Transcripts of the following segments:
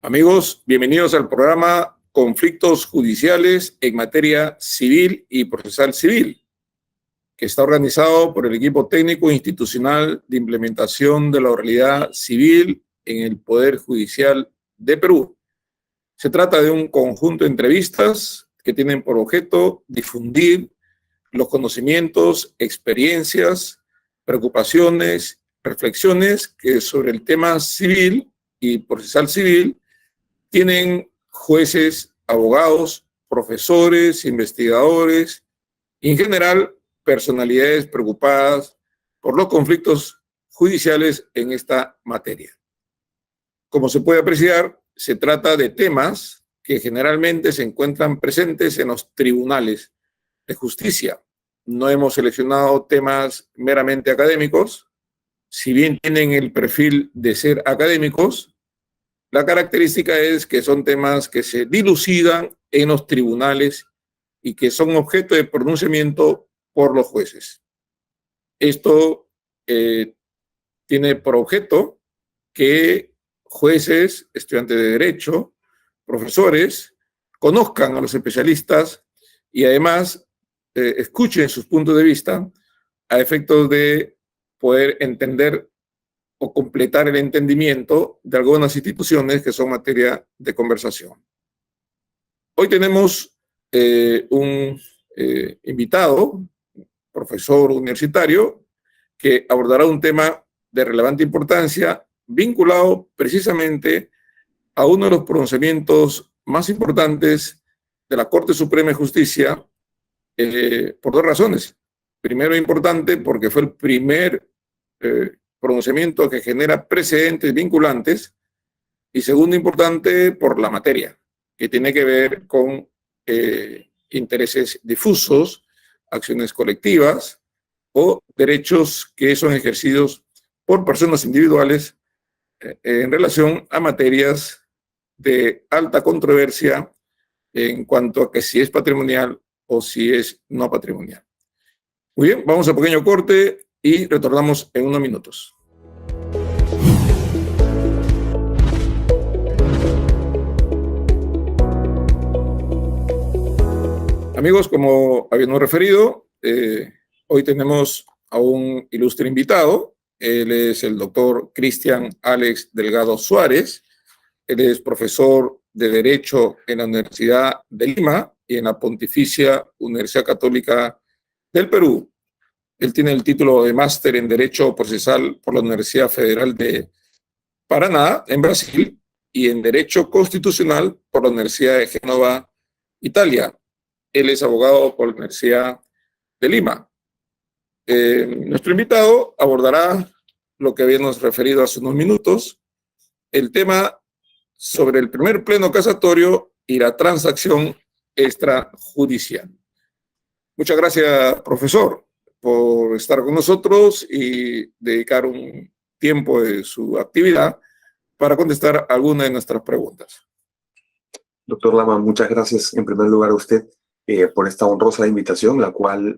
Amigos, bienvenidos al programa Conflictos Judiciales en Materia Civil y Procesal Civil, que está organizado por el equipo técnico institucional de implementación de la oralidad civil en el Poder Judicial de Perú. Se trata de un conjunto de entrevistas que tienen por objeto difundir los conocimientos, experiencias, preocupaciones, reflexiones que sobre el tema civil y procesal civil tienen jueces, abogados, profesores, investigadores y en general personalidades preocupadas por los conflictos judiciales en esta materia. Como se puede apreciar, se trata de temas que generalmente se encuentran presentes en los tribunales de justicia. No hemos seleccionado temas meramente académicos, si bien tienen el perfil de ser académicos. La característica es que son temas que se dilucidan en los tribunales y que son objeto de pronunciamiento por los jueces. Esto tiene por objeto que jueces, estudiantes de derecho, profesores, conozcan a los especialistas y además escuchen sus puntos de vista a efectos de poder entender o completar el entendimiento de algunas instituciones que son materia de conversación. Hoy tenemos un invitado, profesor universitario, que abordará un tema de relevante importancia vinculado precisamente a uno de los pronunciamientos más importantes de la Corte Suprema de Justicia por dos razones. Primero, importante porque fue el primer pronunciamiento que genera precedentes vinculantes, y segundo, importante por la materia, que tiene que ver con intereses difusos, acciones colectivas o derechos que son ejercidos por personas individuales en relación a materias de alta controversia en cuanto a que si es patrimonial o si es no patrimonial. Muy bien, vamos a un pequeño corte y retornamos en unos minutos. Amigos, como habíamos referido, hoy tenemos a un ilustre invitado. Él es el doctor Cristian Alex Delgado Suárez. Él es profesor de Derecho en la Universidad de Lima y en la Pontificia Universidad Católica del Perú. Él tiene el título de máster en Derecho Procesal por la Universidad Federal de Paraná, en Brasil, y en Derecho Constitucional por la Universidad de Génova, Italia. Él es abogado por la Universidad de Lima. Nuestro invitado abordará lo que habíamos referido hace unos minutos, el tema sobre el primer pleno casatorio y la transacción extrajudicial. Muchas gracias, profesor, por estar con nosotros y dedicar un tiempo de su actividad para contestar alguna de nuestras preguntas. Doctor Lama, muchas gracias en primer lugar a usted por esta honrosa invitación, la cual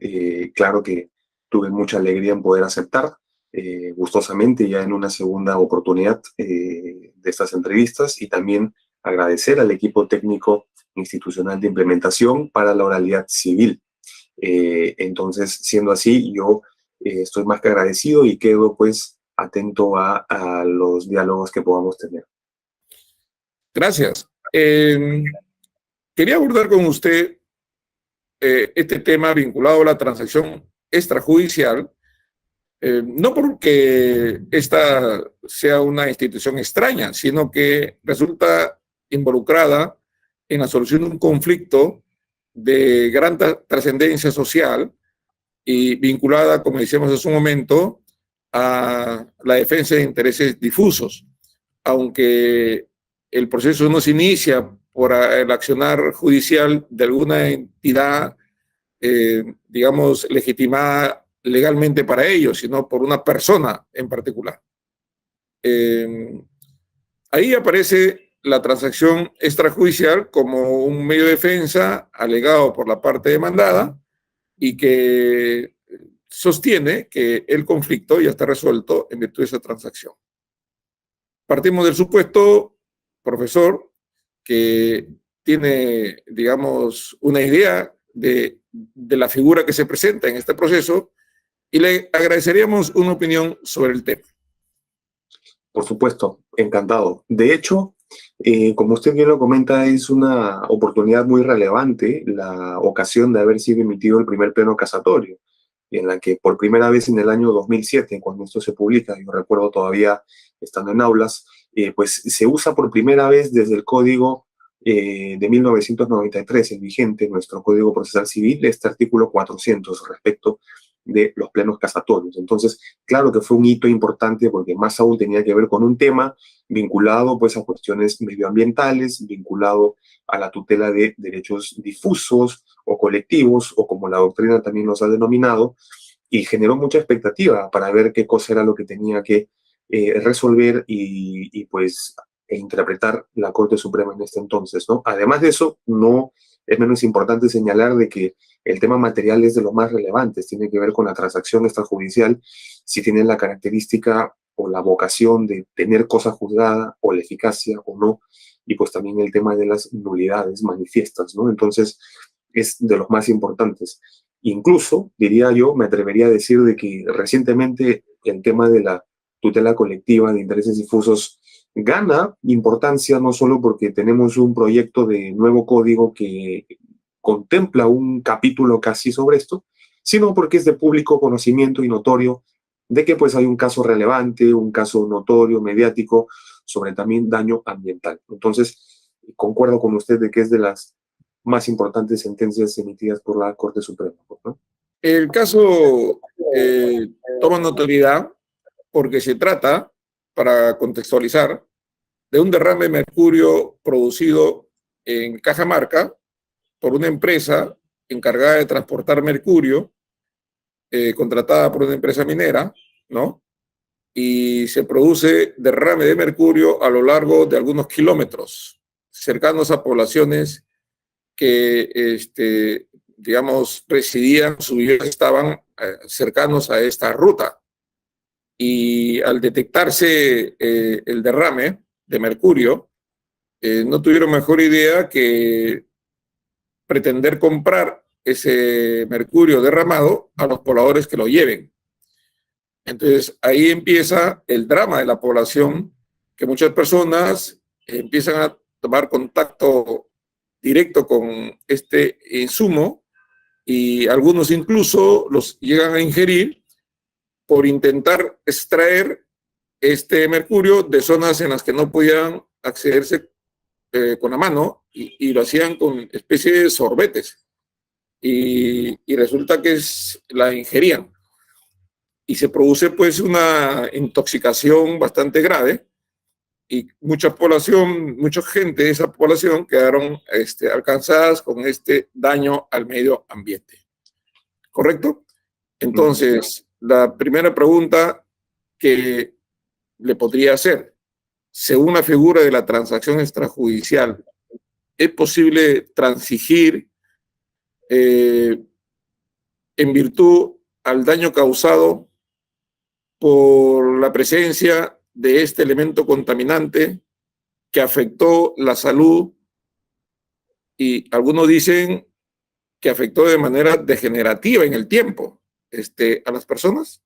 claro que tuve mucha alegría en poder aceptar gustosamente ya en una segunda oportunidad de estas entrevistas, y también agradecer al equipo técnico institucional de implementación para la oralidad civil. Entonces, siendo así, yo estoy más que agradecido y quedo pues atento a los diálogos que podamos tener. Gracias. Quería abordar con usted este tema vinculado a la transacción extrajudicial, no porque esta sea una institución extraña, sino que resulta involucrada en la solución de un conflicto de gran trascendencia social y vinculada, como decíamos hace un momento, a la defensa de intereses difusos. Aunque el proceso no se inicia por el accionar judicial de alguna entidad, digamos, legitimada legalmente para ello, sino por una persona en particular. Ahí aparece la transacción extrajudicial como un medio de defensa alegado por la parte demandada y que sostiene que el conflicto ya está resuelto en virtud de esa transacción. Partimos del supuesto, profesor que tiene, digamos, una idea de la figura que se presenta en este proceso y le agradeceríamos una opinión sobre el tema. Por supuesto, encantado. De hecho, como usted bien lo comenta, es una oportunidad muy relevante la ocasión de haber sido emitido el primer pleno casatorio, en la que por primera vez en el año 2007, cuando esto se publica, yo recuerdo todavía estando en aulas, pues se usa por primera vez desde el Código de 1993, el vigente, nuestro Código Procesal Civil, este artículo 400 respecto de los plenos casatorios. Entonces, claro que fue un hito importante porque más aún tenía que ver con un tema vinculado pues a cuestiones medioambientales, vinculado a la tutela de derechos difusos o colectivos, o como la doctrina también los ha denominado, y generó mucha expectativa para ver qué cosa era lo que tenía que resolver y pues interpretar la Corte Suprema en este entonces, ¿no? Además de eso, no es menos importante señalar de que el tema material es de los más relevantes, tiene que ver con la transacción extrajudicial, si tiene la característica o la vocación de tener cosa juzgada o la eficacia o no, y pues también el tema de las nulidades manifiestas, ¿no? Entonces, es de los más importantes. Incluso, diría yo, me atrevería a decir de que recientemente el tema de la tutela colectiva de intereses difusos gana importancia no solo porque tenemos un proyecto de nuevo código que contempla un capítulo casi sobre esto, sino porque es de público conocimiento y notorio de que pues hay un caso relevante, un caso notorio, mediático, sobre también daño ambiental. Entonces, concuerdo con usted de que es de las más importantes sentencias emitidas por la Corte Suprema, ¿no? El caso toma notoriedad porque se trata, para contextualizar, de un derrame de mercurio producido en Cajamarca por una empresa encargada de transportar mercurio, contratada por una empresa minera, ¿no? Y se produce derrame de mercurio a lo largo de algunos kilómetros, cercanos a poblaciones que, digamos, residían, sus vidas estaban cercanos a esta ruta. Y al detectarse el derrame de mercurio, no tuvieron mejor idea que pretender comprar ese mercurio derramado a los pobladores que lo lleven. Entonces ahí empieza el drama de la población, que muchas personas empiezan a tomar contacto directo con este insumo y algunos incluso los llegan a ingerir por intentar extraer este mercurio de zonas en las que no podían accederse con la mano y lo hacían con especie de sorbetes y resulta que la ingerían y se produce pues una intoxicación bastante grave y mucha población, mucha gente de esa población quedaron alcanzadas con este daño al medio ambiente. ¿Correcto? Entonces, la primera pregunta que le podría hacer, según la figura de la transacción extrajudicial, ¿es posible transigir en virtud al daño causado por la presencia de este elemento contaminante que afectó la salud y algunos dicen que afectó de manera degenerativa en el tiempo a las personas?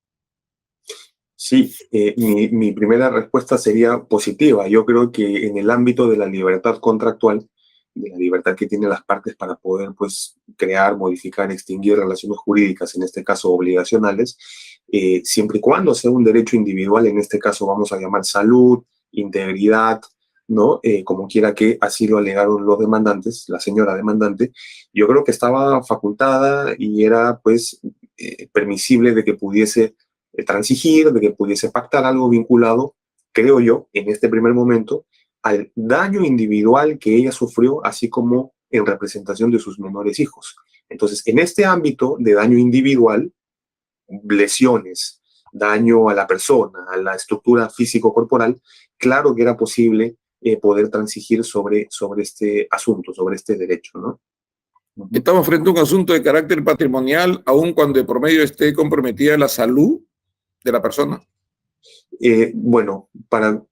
Sí, mi primera respuesta sería positiva. Yo creo que en el ámbito de la libertad contractual, de la libertad que tienen las partes para poder pues, crear, modificar, extinguir relaciones jurídicas, en este caso obligacionales, siempre y cuando sea un derecho individual, en este caso vamos a llamar salud, integridad, ¿no? Como quiera que así lo alegaron los demandantes, la señora demandante, yo creo que estaba facultada y era pues permisible de que pudiese transigir, de que pudiese pactar algo vinculado, creo yo, en este primer momento, al daño individual que ella sufrió, así como en representación de sus menores hijos. Entonces, en este ámbito de daño individual, lesiones, daño a la persona, a la estructura físico-corporal, claro que era posible poder transigir sobre este asunto, sobre este derecho, ¿no? Estamos frente a un asunto de carácter patrimonial, aun cuando de por medio esté comprometida la salud de la persona. Bueno, para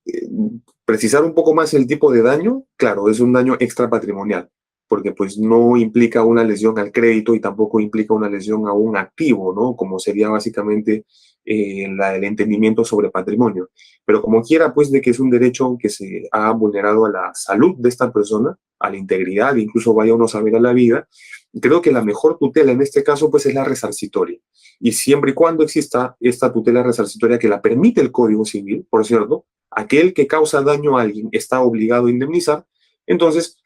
precisar un poco más el tipo de daño, claro, es un daño extrapatrimonial, porque pues no implica una lesión al crédito y tampoco implica una lesión a un activo, ¿no? Como sería básicamente el entendimiento sobre patrimonio. Pero como quiera, pues de que es un derecho que se ha vulnerado a la salud de esta persona, a la integridad, incluso vaya uno a saber a la vida, creo que la mejor tutela en este caso pues es la resarcitoria. Y siempre y cuando exista esta tutela resarcitoria que la permite el Código Civil, por cierto, aquel que causa daño a alguien está obligado a indemnizar, entonces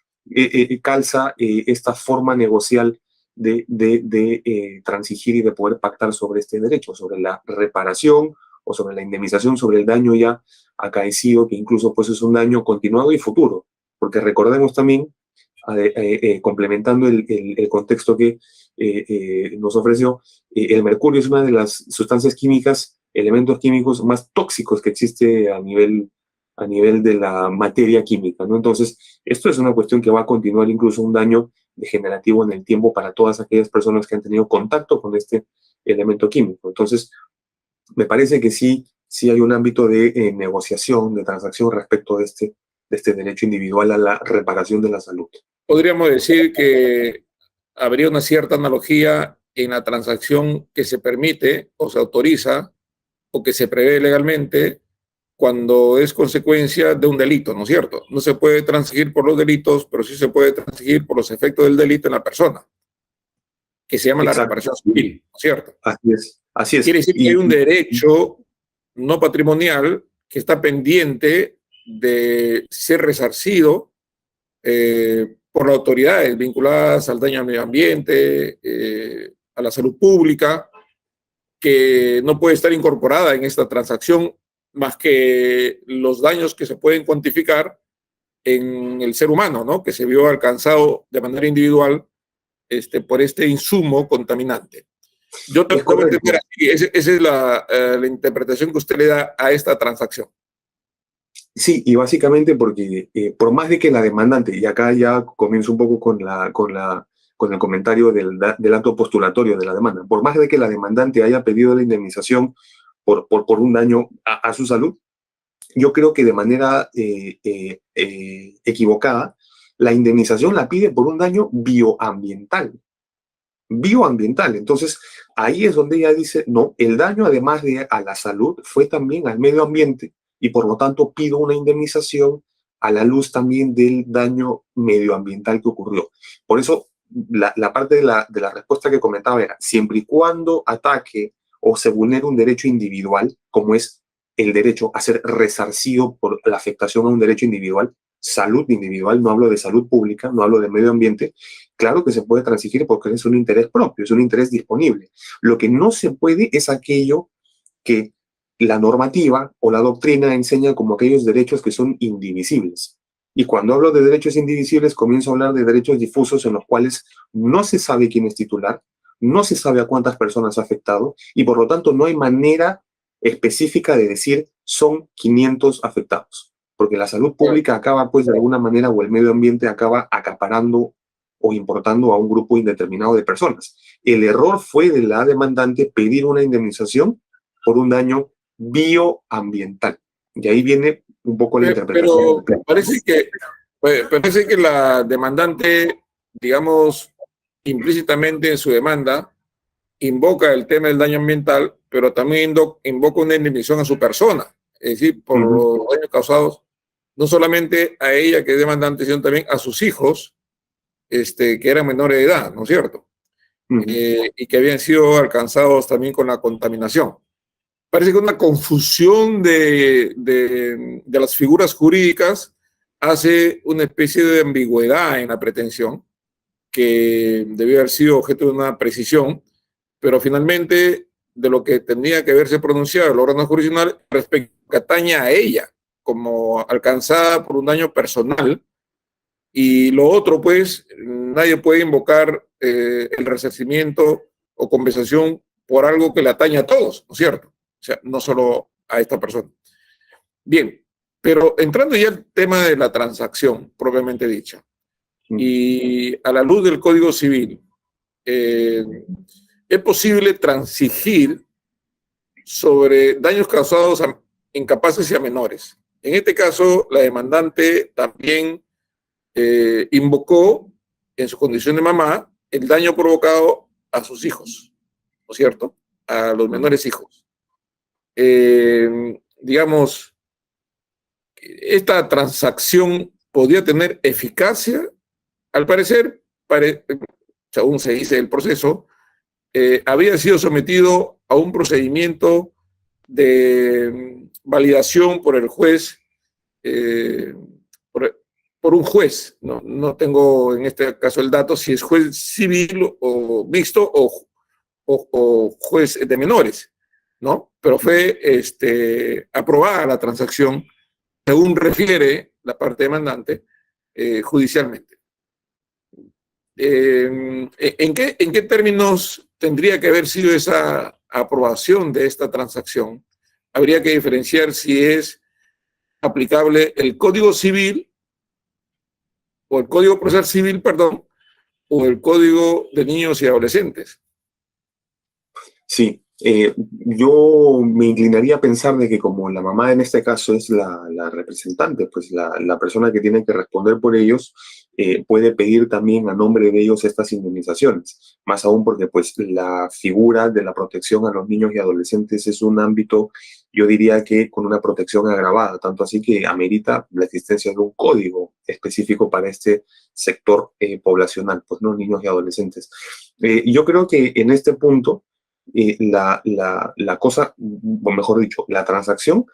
calza esta forma negocial de transigir y de poder pactar sobre este derecho, sobre la reparación o sobre la indemnización, sobre el daño ya acaecido, que incluso pues es un daño continuado y futuro, porque recordemos también, complementando el contexto que nos ofreció, el mercurio es una de las sustancias químicas, elementos químicos más tóxicos que existe a nivel de la materia química, ¿no? Entonces, esto es una cuestión que va a continuar incluso un daño degenerativo en el tiempo para todas aquellas personas que han tenido contacto con este elemento químico. Entonces, me parece que sí hay un ámbito de negociación, de transacción respecto de este derecho individual a la reparación de la salud. Podríamos decir que habría una cierta analogía en la transacción que se permite o se autoriza o que se prevé legalmente cuando es consecuencia de un delito, ¿no es cierto? No se puede transigir por los delitos, pero sí se puede transigir por los efectos del delito en la persona, que se llama la Exacto. reparación civil, ¿no es cierto? Así es, así es. Quiere decir que hay un derecho no patrimonial que está pendiente de ser resarcido por las autoridades vinculadas al daño al medio ambiente, a la salud pública, que no puede estar incorporada en esta transacción más que los daños que se pueden cuantificar en el ser humano, ¿no? Que se vio alcanzado de manera individual por este insumo contaminante. Yo te puedo entender así, esa es la interpretación que usted le da a esta transacción. Sí, y básicamente porque por más de que la demandante, y acá ya comienzo un poco con el comentario del acto postulatorio de la demanda, por más de que la demandante haya pedido la indemnización por un daño a su salud, yo creo que de manera equivocada, la indemnización la pide por un daño bioambiental. Bioambiental. Entonces, ahí es donde ella dice, no, el daño además de a la salud fue también al medio ambiente y por lo tanto pido una indemnización a la luz también del daño medioambiental que ocurrió. Por eso, la parte de la respuesta que comentaba era, siempre y cuando ataque o se vulnere un derecho individual, como es el derecho a ser resarcido por la afectación a un derecho individual, salud individual, no hablo de salud pública, no hablo de medio ambiente, claro que se puede transigir porque es un interés propio, es un interés disponible. Lo que no se puede es aquello que la normativa o la doctrina enseña como aquellos derechos que son indivisibles. Y cuando hablo de derechos indivisibles, comienzo a hablar de derechos difusos en los cuales no se sabe quién es titular, no se sabe a cuántas personas ha afectado y por lo tanto no hay manera específica de decir son 500 afectados. Porque la salud pública acaba, pues, de alguna manera, o el medio ambiente acaba acaparando o importando a un grupo indeterminado de personas. El error fue de la demandante pedir una indemnización por un daño bioambiental. Y ahí viene un poco la interpretación. Pero parece que la demandante, digamos, implícitamente en su demanda, invoca el tema del daño ambiental, pero también invoca una indemnización a su persona, es decir, por los daños causados, no solamente a ella que es demandante, sino también a sus hijos, que eran menores de edad, ¿no es cierto? Y que habían sido alcanzados también con la contaminación. Parece que una confusión de las figuras jurídicas hace una especie de ambigüedad en la pretensión que debió haber sido objeto de una precisión, pero finalmente de lo que tendría que haberse pronunciado el órgano jurisdiccional respecto que atañe a ella como alcanzada por un daño personal, y lo otro, pues, nadie puede invocar el resarcimiento o compensación por algo que le atañe a todos, ¿no es cierto? O sea, no solo a esta persona. Bien, pero entrando ya al tema de la transacción propiamente dicha, y a la luz del Código Civil, es posible transigir sobre daños causados incapaces y a menores. En este caso, la demandante también invocó, en su condición de mamá, el daño provocado a sus hijos, ¿no es cierto? A los menores hijos. Digamos, esta transacción podía tener eficacia. Al parecer, según se dice el proceso, había sido sometido a un procedimiento de validación por el juez, por un juez. No tengo en este caso el dato si es juez civil o mixto o juez de menores, ¿no? Pero fue aprobada la transacción, según refiere la parte demandante, judicialmente. ¿En qué términos tendría que haber sido esa aprobación de esta transacción? Habría que diferenciar si es aplicable el Código Civil o el Código Procesal Civil, perdón, o el Código de Niños y Adolescentes. Sí, yo me inclinaría a pensar de que como la mamá en este caso es la representante, pues la persona que tiene que responder por ellos, puede pedir también a nombre de ellos estas indemnizaciones. Más aún porque pues la figura de la protección a los niños y adolescentes es un ámbito, yo diría que con una protección agravada, tanto así que amerita la existencia de un código específico para este sector poblacional, pues no, niños y adolescentes. Yo creo que en este punto, la cosa, o mejor dicho, la transacción,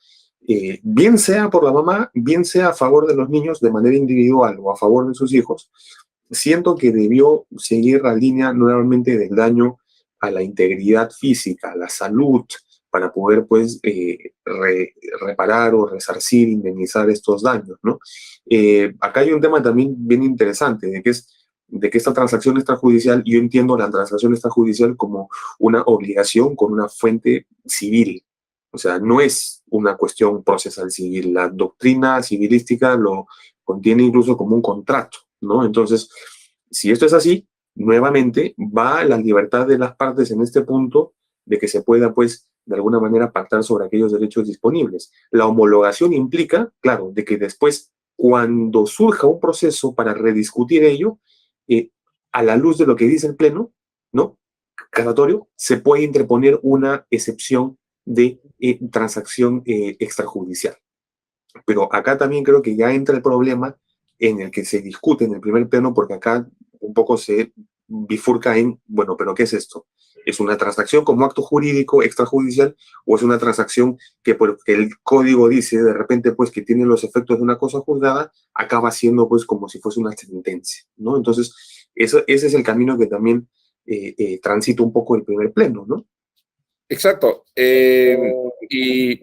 bien sea por la mamá, bien sea a favor de los niños de manera individual o a favor de sus hijos, siento que debió seguir la línea nuevamente del daño a la integridad física, a la salud, para poder pues reparar o resarcir, indemnizar estos daños, ¿no? Acá hay un tema también bien interesante, de que esta transacción extrajudicial, yo entiendo la transacción extrajudicial como una obligación con una fuente civil. O sea, no es una cuestión procesal civil. La doctrina civilística lo contiene incluso como un contrato, ¿no? Entonces, si esto es así, nuevamente va la libertad de las partes en este punto de que se pueda, pues, de alguna manera pactar sobre aquellos derechos disponibles. La homologación implica, claro, de que después, cuando surja un proceso para rediscutir ello, a la luz de lo que dice el Pleno, ¿no? Casatorio, se puede interponer una excepción de transacción extrajudicial. Pero acá también creo que ya entra el problema en el que se discute en el primer pleno, porque acá un poco se bifurca en, bueno, pero ¿qué es esto? ¿Es una transacción como acto jurídico extrajudicial o es una transacción que porque el código dice de repente pues que tiene los efectos de una cosa juzgada, acaba siendo pues como si fuese una sentencia, ¿no? Entonces, ese es el camino que también transita un poco el primer pleno, ¿no? Exacto. Y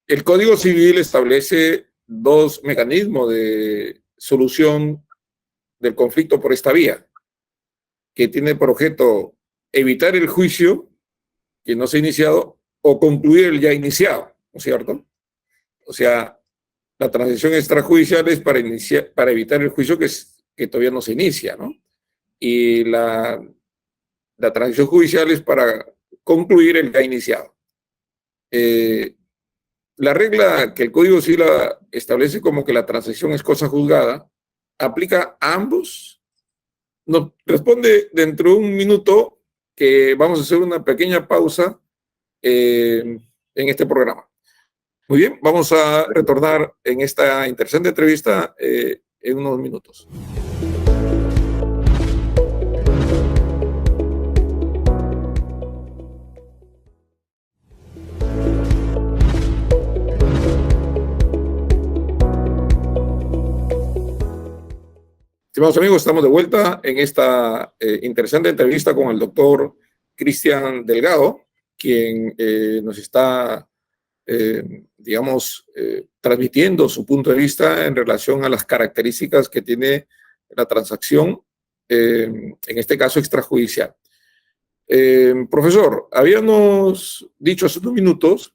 el Código Civil establece dos mecanismos de solución del conflicto por esta vía, que tiene por objeto evitar el juicio que no se ha iniciado o concluir el ya iniciado, ¿no es cierto? O sea, la transición extrajudicial es para evitar el juicio que todavía no se inicia, ¿no? Y la transición judicial es para concluir el ya iniciado. La regla que el Código Civil establece como que la transacción es cosa juzgada, aplica a ambos. Nos responde dentro de un minuto que vamos a hacer una pequeña pausa en este programa. Muy bien, vamos a retornar en esta interesante entrevista en unos minutos. Estimados amigos, estamos de vuelta en esta interesante entrevista con el doctor Cristian Delgado, quien nos está, transmitiendo su punto de vista en relación a las características que tiene la transacción, en este caso extrajudicial. Profesor, habíamos dicho hace unos minutos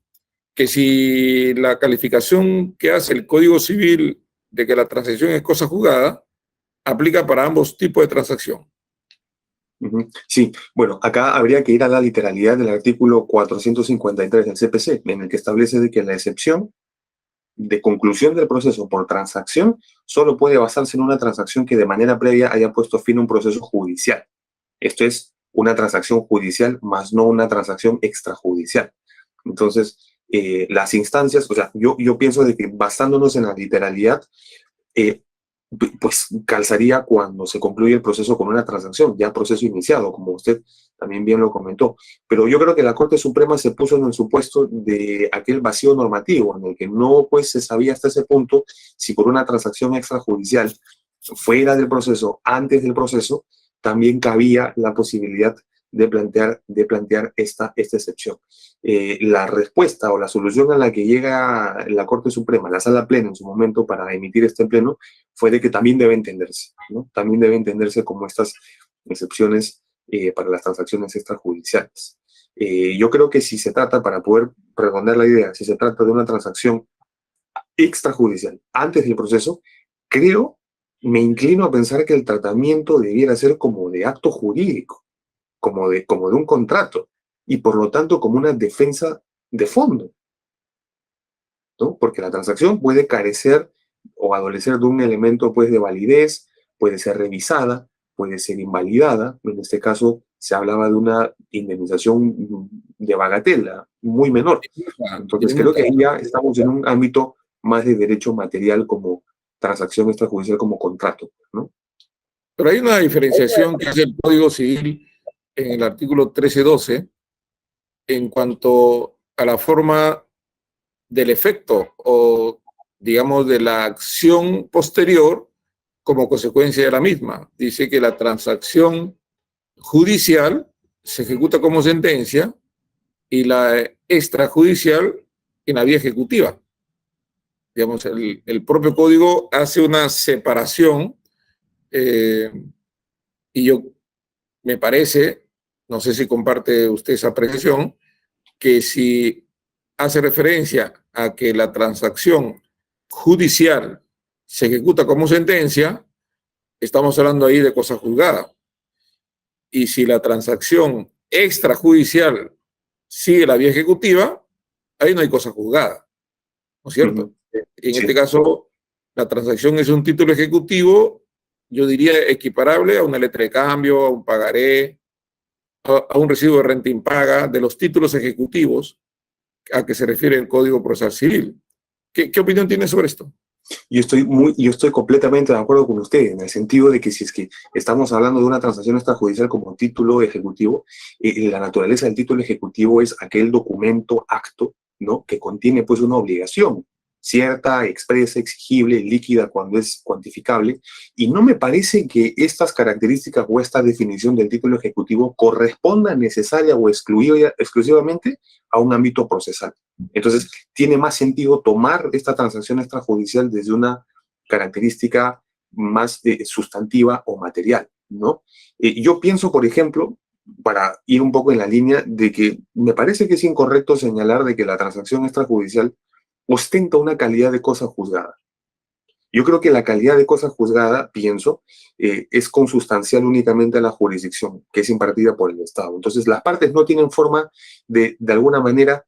que si la calificación que hace el Código Civil de que la transacción es cosa juzgada, aplica para ambos tipos de transacción. Sí, bueno, acá habría que ir a la literalidad del artículo 453 del CPC, en el que establece de que la excepción de conclusión del proceso por transacción solo puede basarse en una transacción que de manera previa haya puesto fin a un proceso judicial. Esto es una transacción judicial más no una transacción extrajudicial. Entonces, las instancias, o sea, yo pienso de que basándonos en la literalidad, pues calzaría cuando se concluye el proceso con una transacción, ya proceso iniciado, como usted también bien lo comentó. Pero yo creo que la Corte Suprema se puso en el supuesto de aquel vacío normativo, en el que no pues se sabía hasta ese punto si por una transacción extrajudicial fuera del proceso, antes del proceso, también cabía la posibilidad de plantear esta excepción. La respuesta o la solución a la que llega la Corte Suprema, la Sala Plena en su momento para emitir este pleno, fue de que también debe entenderse, ¿no? También debe entenderse como estas excepciones para las transacciones extrajudiciales. Yo creo que si se trata, para poder redondear la idea, si se trata de una transacción extrajudicial antes del proceso, me inclino a pensar que el tratamiento debiera ser como de acto jurídico, como de un contrato, y por lo tanto como una defensa de fondo, ¿no? Porque la transacción puede carecer o adolecer de un elemento pues de validez, puede ser revisada, puede ser invalidada. En este caso se hablaba de una indemnización de bagatela muy menor. Entonces creo que ahí ya estamos en un ámbito más de derecho material como transacción extrajudicial como contrato, ¿no? Pero hay una diferenciación que hace el Código Civil en el artículo 1312 en cuanto a la forma del efecto o, digamos, de la acción posterior como consecuencia de la misma. Dice que la transacción judicial se ejecuta como sentencia y la extrajudicial en la vía ejecutiva. Digamos, el propio código hace una separación y yo me parece, no sé si comparte usted esa apreciación, que si hace referencia a que la transacción judicial se ejecuta como sentencia, estamos hablando ahí de cosa juzgada. Y si la transacción extrajudicial sigue la vía ejecutiva, ahí no hay cosa juzgada, ¿no es cierto? En este caso, la transacción es un título ejecutivo, yo diría equiparable a una letra de cambio, a un pagaré, a un recibo de renta impaga, de los títulos ejecutivos a que se refiere el Código Procesal Civil. ¿Qué opinión tiene sobre esto? Yo estoy completamente de acuerdo con usted, en el sentido de que si es que estamos hablando de una transacción extrajudicial como título ejecutivo, la naturaleza del título ejecutivo es aquel documento, acto, ¿no?, que contiene pues una obligación cierta, expresa, exigible, líquida cuando es cuantificable, y no me parece que estas características o esta definición del título ejecutivo corresponda necesaria o exclusivamente a un ámbito procesal. Entonces, tiene más sentido tomar esta transacción extrajudicial desde una característica más sustantiva o material, ¿no? Yo pienso, por ejemplo, para ir un poco en la línea de que me parece que es incorrecto señalar de que la transacción extrajudicial ostenta una calidad de cosa juzgada. Yo creo que la calidad de cosa juzgada, pienso, es consustancial únicamente a la jurisdicción, que es impartida por el Estado. Entonces, las partes no tienen forma de alguna manera,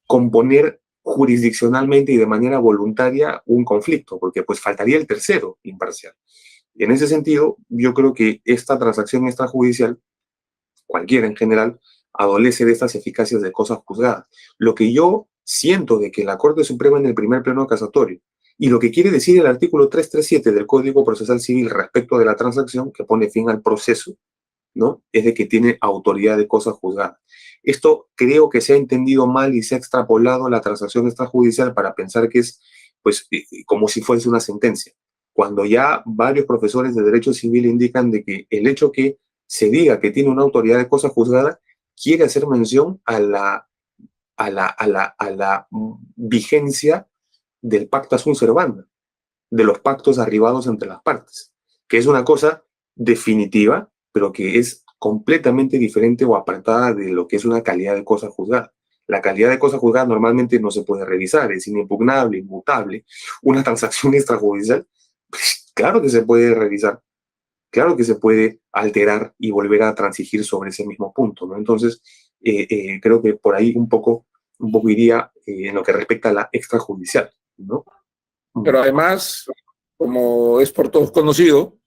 componer jurisdiccionalmente y de manera voluntaria un conflicto, porque pues faltaría el tercero imparcial. En ese sentido, yo creo que esta transacción extrajudicial, cualquiera en general, adolece de estas eficacias de cosas juzgadas. Lo que yo siento de que la Corte Suprema en el primer pleno casatorio, y lo que quiere decir el artículo 337 del Código Procesal Civil respecto de la transacción, que pone fin al proceso, ¿no?, es de que tiene autoridad de cosa juzgada. Esto creo que se ha entendido mal y se ha extrapolado la transacción extrajudicial para pensar que es, pues, como si fuese una sentencia, cuando ya varios profesores de Derecho Civil indican de que el hecho que se diga que tiene una autoridad de cosa juzgada quiere hacer mención a la vigencia del pacta sunt servanda, de los pactos arribados entre las partes, que es una cosa definitiva, pero que es completamente diferente o apartada de lo que es una calidad de cosa juzgada. La calidad de cosa juzgada normalmente no se puede revisar, es inimpugnable, inmutable. Una transacción extrajudicial, pues, claro que se puede revisar, claro que se puede alterar y volver a transigir sobre ese mismo punto, ¿no? Entonces, creo que por ahí un poco iría en lo que respecta a la extrajudicial. ¿no? Pero además, como es por todos conocido,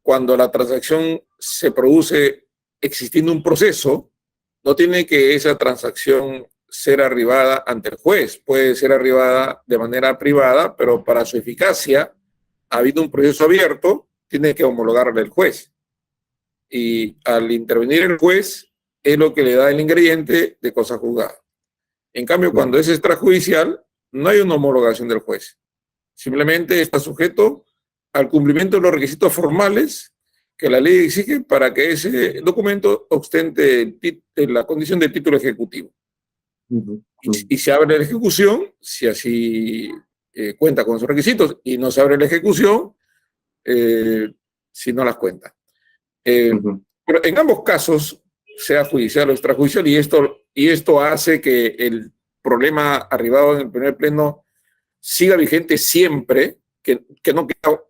cuando la transacción se produce existiendo un proceso, no tiene que esa transacción ser arribada ante el juez, puede ser arribada de manera privada, pero para su eficacia, habiendo un proceso abierto, tiene que homologarle el juez. Y al intervenir el juez, es lo que le da el ingrediente de cosa juzgada. En cambio, cuando es extrajudicial, no hay una homologación del juez. Simplemente está sujeto al cumplimiento de los requisitos formales que la ley exige para que ese documento ostente la condición de título ejecutivo. Y se abre la ejecución, si así cuenta con esos requisitos, y no se abre la ejecución si no las cuenta. Pero en ambos casos, sea judicial o extrajudicial, y esto hace que el problema arribado en el primer pleno siga vigente siempre, que no queda,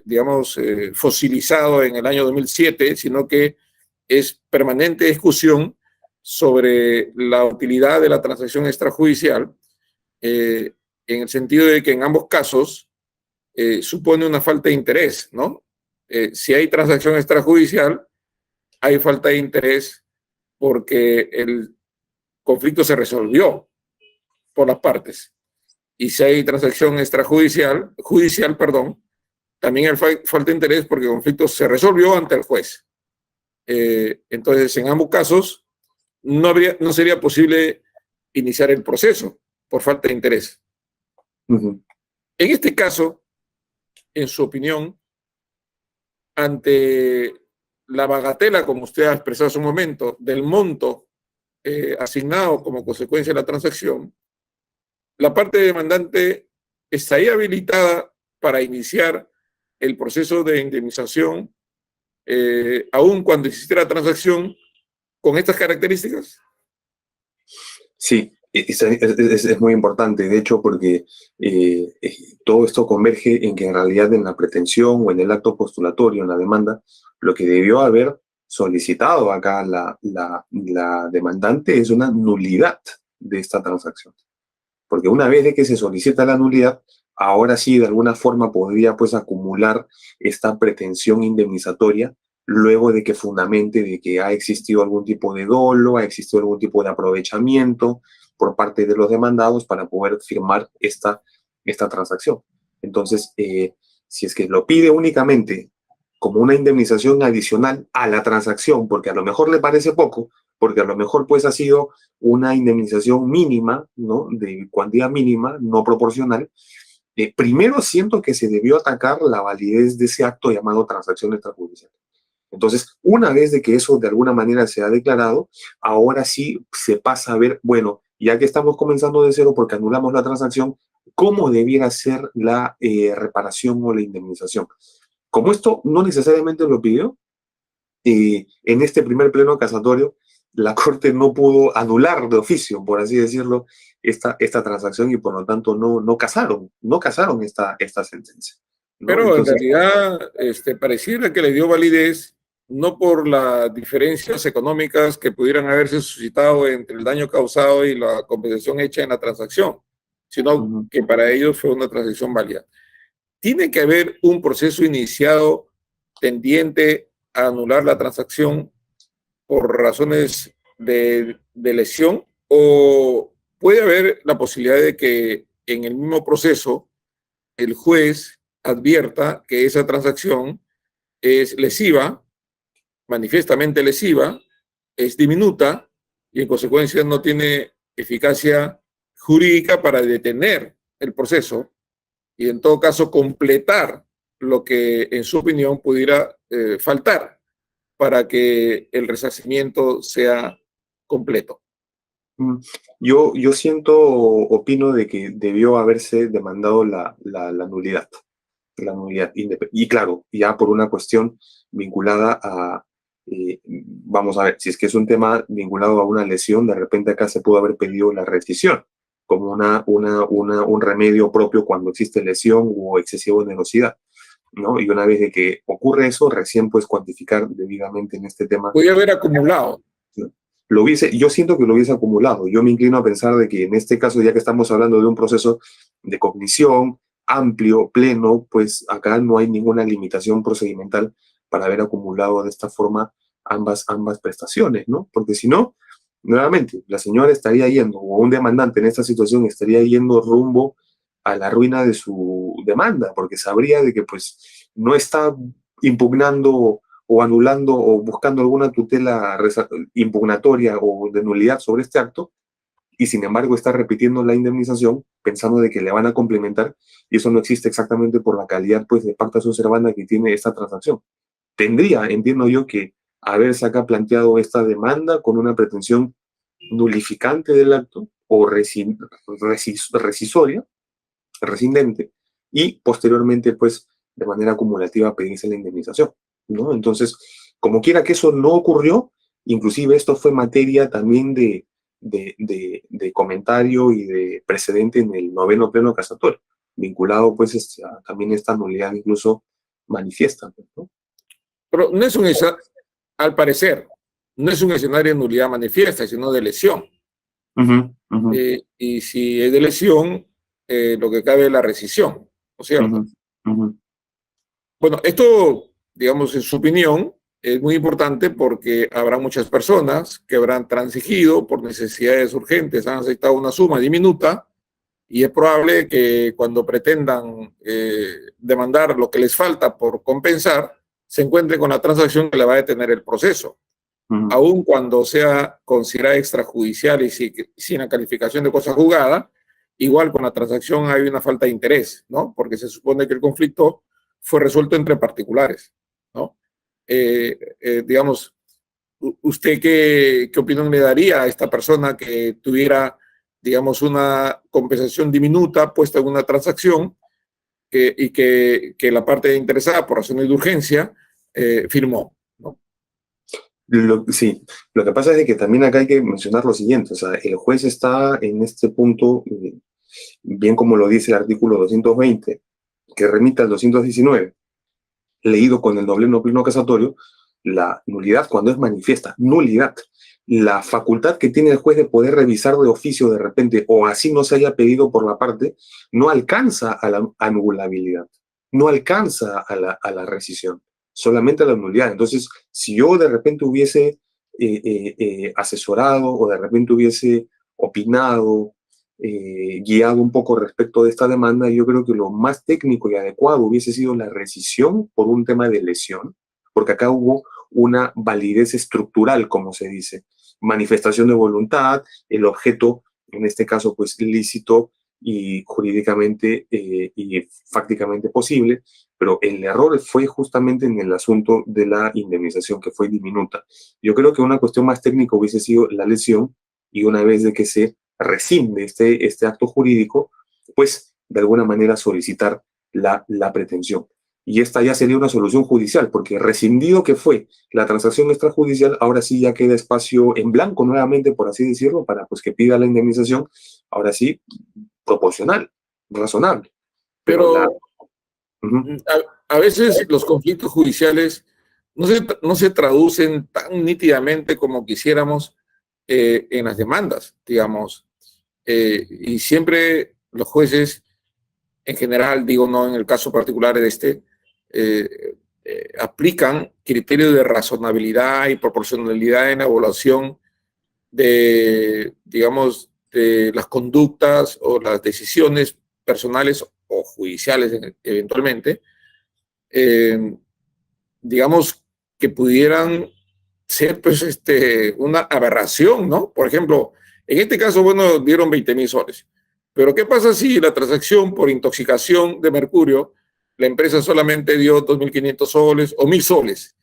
digamos, fosilizado en el año 2007, sino que es permanente discusión sobre la utilidad de la transacción extrajudicial, en el sentido de que en ambos casos supone una falta de interés, ¿no? Si hay transacción extrajudicial, hay falta de interés porque el conflicto se resolvió por las partes. Y si hay transacción judicial, también hay falta de interés porque el conflicto se resolvió ante el juez. Entonces, en ambos casos, no sería posible iniciar el proceso por falta de interés. En este caso, en su opinión, ante la bagatela, como usted ha expresado hace un momento, del monto asignado como consecuencia de la transacción, la parte demandante estaría habilitada para iniciar el proceso de indemnización, aun cuando existiera transacción con estas características. Sí, es muy importante, de hecho, porque todo esto converge en que en realidad en la pretensión o en el acto postulatorio, en la demanda, lo que debió haber solicitado acá la demandante es una nulidad de esta transacción. Porque una vez de que se solicita la nulidad, ahora sí de alguna forma podría pues acumular esta pretensión indemnizatoria luego de que fundamente de que ha existido algún tipo de dolo, ha existido algún tipo de aprovechamiento por parte de los demandados para poder firmar esta transacción. Entonces, si es que lo pide únicamente como una indemnización adicional a la transacción, porque a lo mejor le parece poco, porque a lo mejor pues ha sido una indemnización mínima, ¿no? De cuantía mínima, no proporcional, primero siento que se debió atacar la validez de ese acto llamado transacción extrajudicial. Entonces, una vez de que eso de alguna manera se ha declarado, ahora sí se pasa a ver, bueno, ya que estamos comenzando de cero porque anulamos la transacción, ¿cómo debiera ser la reparación o la indemnización? Como esto no necesariamente lo pidió, en este primer pleno casatorio, la Corte no pudo anular de oficio, por así decirlo, esta transacción y por lo tanto no casaron esta sentencia, ¿no? Pero entonces, en realidad pareciera que le dio validez no por las diferencias económicas que pudieran haberse suscitado entre el daño causado y la compensación hecha en la transacción, sino que para ellos fue una transacción válida. Tiene que haber un proceso iniciado tendiente a anular la transacción por razones de lesión, o puede haber la posibilidad de que en el mismo proceso el juez advierta que esa transacción es lesiva, manifiestamente lesiva, es diminuta y en consecuencia no tiene eficacia jurídica para detener el proceso y en todo caso completar lo que en su opinión pudiera faltar para que el resarcimiento sea completo. yo opino de que debió haberse demandado la nulidad. Y claro, ya por una cuestión vinculada a, vamos a ver, si es que es un tema vinculado a una lesión, de repente acá se pudo haber pedido la rescisión como un remedio propio cuando existe lesión o excesiva onerosidad, ¿no? Y una vez de que ocurre eso, recién puedes cuantificar debidamente en este tema. Podría haber acumulado. yo siento que lo hubiese acumulado. Yo me inclino a pensar de que en este caso, ya que estamos hablando de un proceso de cognición amplio, pleno, pues acá no hay ninguna limitación procedimental para haber acumulado de esta forma ambas prestaciones, ¿no? Porque si no, nuevamente, la señora estaría yendo, o un demandante en esta situación estaría yendo rumbo a la ruina de su demanda, porque sabría de que pues no está impugnando o anulando o buscando alguna tutela impugnatoria o de nulidad sobre este acto, y sin embargo está repitiendo la indemnización pensando de que le van a complementar, y eso no existe exactamente por la calidad pues de pacta sunt servanda que tiene esta transacción. Tendría, entiendo yo, que haberse acá planteado esta demanda con una pretensión nulificante del acto o rescisoria, rescindente, y posteriormente, pues, de manera acumulativa pedirse la indemnización, ¿no? Entonces, como quiera que eso no ocurrió, inclusive esto fue materia también de comentario y de precedente en el noveno pleno casatorio, vinculado, pues, también esta nulidad incluso manifiesta, ¿no? Pero no es al parecer, no es un escenario de nulidad manifiesta, sino de lesión. Uh-huh, uh-huh. Y si es de lesión, lo que cabe es la rescisión, ¿no es cierto? Uh-huh, uh-huh. Bueno, esto, digamos, en su opinión, es muy importante porque habrá muchas personas que habrán transigido por necesidades urgentes, han aceptado una suma diminuta, y es probable que cuando pretendan demandar lo que les falta por compensar, se encuentren con la transacción que le va a detener el proceso. Uh-huh. Aun cuando sea considerada extrajudicial y sin la calificación de cosa juzgada, igual con la transacción hay una falta de interés, ¿no? Porque se supone que el conflicto fue resuelto entre particulares, ¿no? Digamos, ¿usted qué opinión le daría a esta persona que tuviera, digamos, una compensación diminuta puesta en una transacción y que la parte interesada por razones de urgencia firmó, ¿no? Sí, lo que pasa es que también acá hay que mencionar lo siguiente, o sea, el juez está en este punto, bien como lo dice el artículo 220, que remite al 219, leído con el noveno pleno casatorio, la nulidad cuando es manifiesta, nulidad, la facultad que tiene el juez de poder revisar de oficio de repente, o así no se haya pedido por la parte, no alcanza a la anulabilidad, no alcanza a la rescisión, solamente a la nulidad. Entonces, si yo de repente hubiese asesorado o de repente hubiese opinado, guiado un poco respecto de esta demanda, yo creo que lo más técnico y adecuado hubiese sido la rescisión por un tema de lesión, porque acá hubo una validez estructural, como se dice, manifestación de voluntad, el objeto, en este caso, pues lícito y jurídicamente y fácticamente posible, pero el error fue justamente en el asunto de la indemnización, que fue diminuta. Yo creo que una cuestión más técnica hubiese sido la lesión, y una vez de que se rescinde este acto jurídico, pues de alguna manera solicitar la pretensión. Y esta ya sería una solución judicial, porque rescindido que fue la transacción extrajudicial, ahora sí ya queda espacio en blanco nuevamente, por así decirlo, para pues que pida la indemnización, ahora sí, proporcional, razonable. Pero Uh-huh. a veces los conflictos judiciales no se traducen tan nítidamente como quisiéramos en las demandas, digamos. Y siempre los jueces, en general, digo no en el caso particular de aplican criterios de razonabilidad y proporcionalidad en la evaluación de, digamos, de las conductas o las decisiones personales o judiciales eventualmente, digamos, que pudieran ser pues una aberración, ¿no? Por ejemplo, en este caso, bueno, dieron 20.000 soles. Pero ¿qué pasa si la transacción por intoxicación de mercurio, la empresa solamente dio 2.500 soles o 1.000 soles?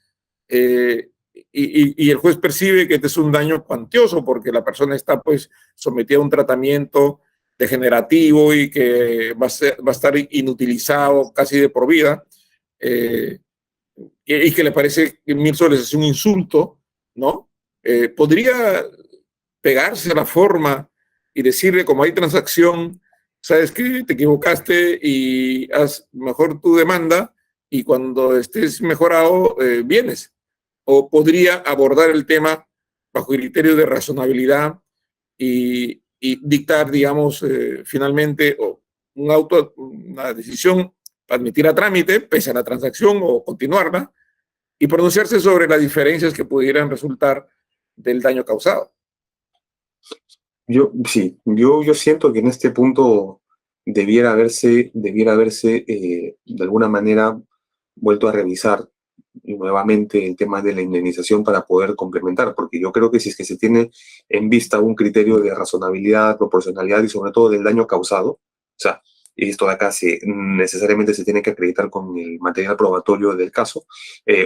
Y el juez percibe que este es un daño cuantioso porque la persona está pues sometida a un tratamiento degenerativo y que va a estar inutilizado casi de por vida. Y que le parece que 1.000 soles es un insulto, ¿no? Podría pegarse a la forma y decirle, como hay transacción, sabes que te equivocaste y haz mejor tu demanda y cuando estés mejorado, vienes. O podría abordar el tema bajo criterio de razonabilidad y dictar, digamos, finalmente una decisión para admitir a trámite, pese a la transacción o continuarla, y pronunciarse sobre las diferencias que pudieran resultar del daño causado. Yo siento que en este punto debiera haberse de alguna manera vuelto a revisar nuevamente el tema de la indemnización para poder complementar, porque yo creo que si es que se tiene en vista un criterio de razonabilidad, proporcionalidad y sobre todo del daño causado, o sea, esto de acá necesariamente se tiene que acreditar con el material probatorio del caso,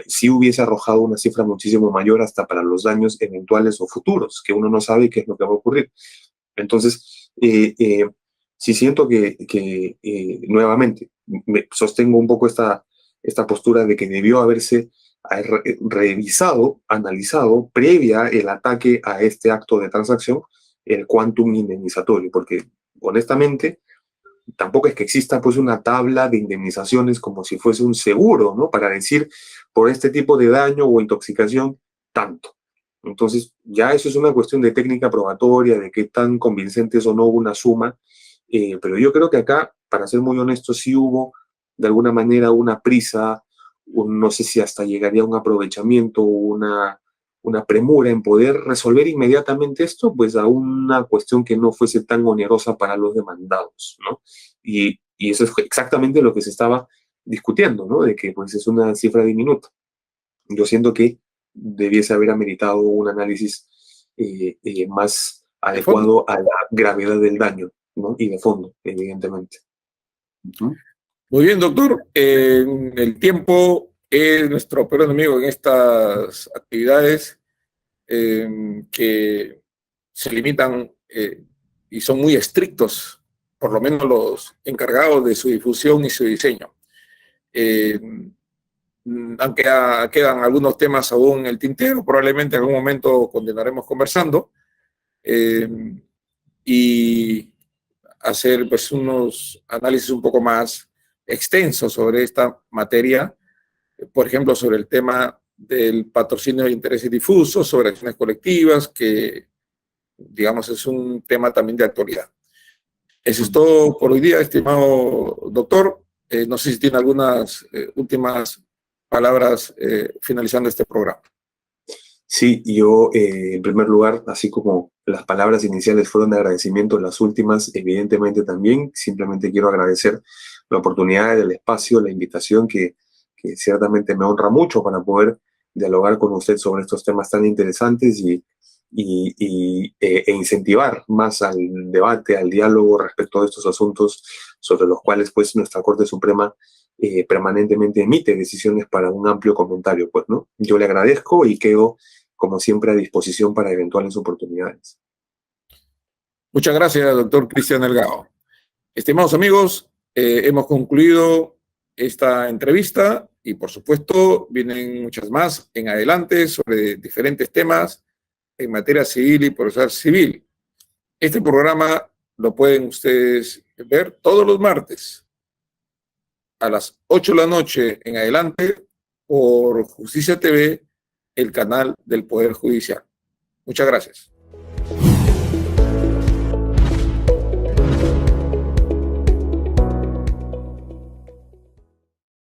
sí hubiese arrojado una cifra muchísimo mayor hasta para los daños eventuales o futuros, que uno no sabe qué es lo que va a ocurrir. Entonces, sí siento que nuevamente me sostengo un poco esta postura de que debió haberse revisado, analizado, previa el ataque a este acto de transacción, el quantum indemnizatorio, porque honestamente tampoco es que exista pues una tabla de indemnizaciones como si fuese un seguro, ¿no? Para decir por este tipo de daño o intoxicación, tanto. Entonces, ya eso es una cuestión de técnica probatoria, de qué tan convincente es o no una suma, pero yo creo que acá, para ser muy honesto, sí hubo de alguna manera una prisa, no sé si hasta llegaría a un aprovechamiento, una premura en poder resolver inmediatamente esto, pues a una cuestión que no fuese tan onerosa para los demandados, ¿no? Y eso es exactamente lo que se estaba discutiendo, ¿no? De que pues es una cifra diminuta. Yo siento que debiese haber ameritado un análisis más De fondo. adecuado a la gravedad del daño, ¿no? Y de fondo, evidentemente. Muy bien, doctor. El tiempo es nuestro peor enemigo en estas actividades que se limitan y son muy estrictos, por lo menos los encargados de su difusión y su diseño. Eh, Aunque quedan algunos temas aún en el tintero, probablemente en algún momento continuaremos conversando y hacer pues unos análisis un poco más extensos sobre esta materia, por ejemplo, sobre el tema del patrocinio de intereses difusos, sobre acciones colectivas, que digamos es un tema también de actualidad. Eso es todo por hoy día, estimado doctor. No sé si tiene algunas últimas palabras finalizando este programa. Sí, yo en primer lugar, así como las palabras iniciales fueron de agradecimiento, las últimas evidentemente también, simplemente quiero agradecer la oportunidad, el espacio, la invitación que ciertamente me honra mucho para poder dialogar con usted sobre estos temas tan interesantes e incentivar más al debate, al diálogo respecto a estos asuntos sobre los cuales pues nuestra Corte Suprema permanentemente emite decisiones para un amplio comentario, pues, ¿no? Yo le agradezco y quedo como siempre, a disposición para eventuales oportunidades. Muchas gracias, doctor Cristian Delgado. Estimados amigos, hemos concluido esta entrevista y, por supuesto, vienen muchas más en adelante sobre diferentes temas en materia civil y procesal civil. Este programa lo pueden ustedes ver todos los martes a las 8 de la noche en adelante por Justicia TV, el canal del Poder Judicial. Muchas gracias.